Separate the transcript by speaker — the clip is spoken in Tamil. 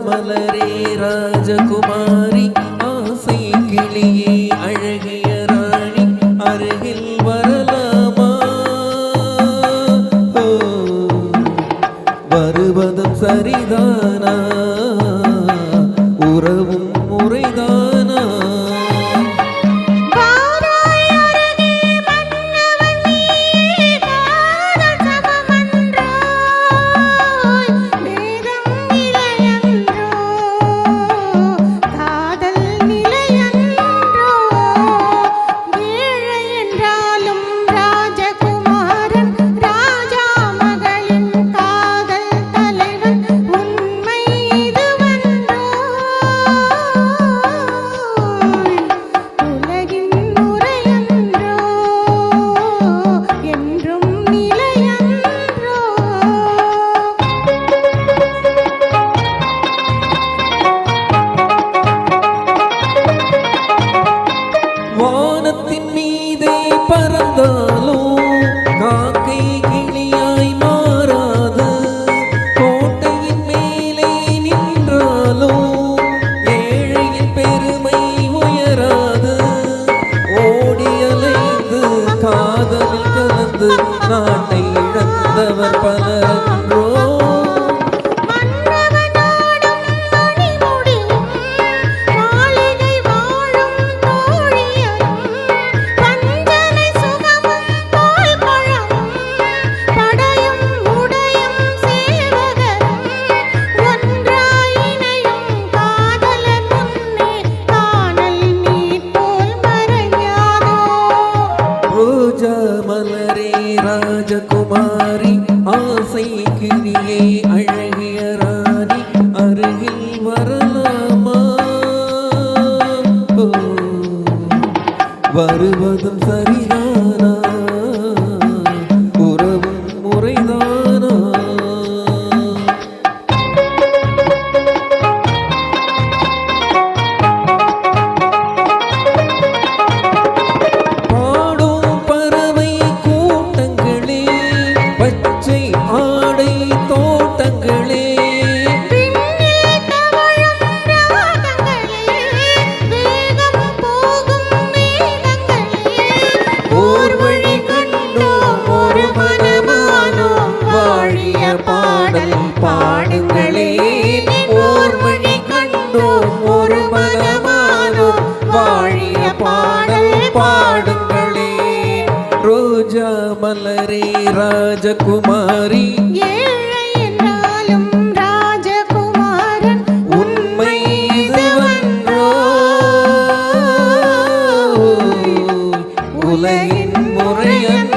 Speaker 1: மலரே ராஜகுமாரி ஆசை கிளியே அழகிய ராணி அருகில் வரலாமா வருவதும் சரிதானா உறவும் முறைதானா வானத்தின் மீதே பறந்தாலும் காக்கை கிளியாய் மாறாது கோட்டையின் மேலே நின்றாலும் ஏழையின் பெருமை உயராது ஓடி அலைந்து காதலில் கலந்து நாட்டை இழந்தவர் பலரன்றோ மலரே ராஜகுமாரி ஆசை கிளியே அழகிய ராணி அருகில் வரலாமா வருவதும் சரிதானா உறவும் முறைதானா பாடுங்களே ஓர் வழி கண்டோம் ஒரு மனமானோ வாழிய பாடல் பாடுங்களே ரோஜா மலரே ராஜகுமாரி
Speaker 2: ஏழை என்றாலும் ராஜகுமாரன்
Speaker 1: உண்மை இதுவன்றோ உலகின் முறையன்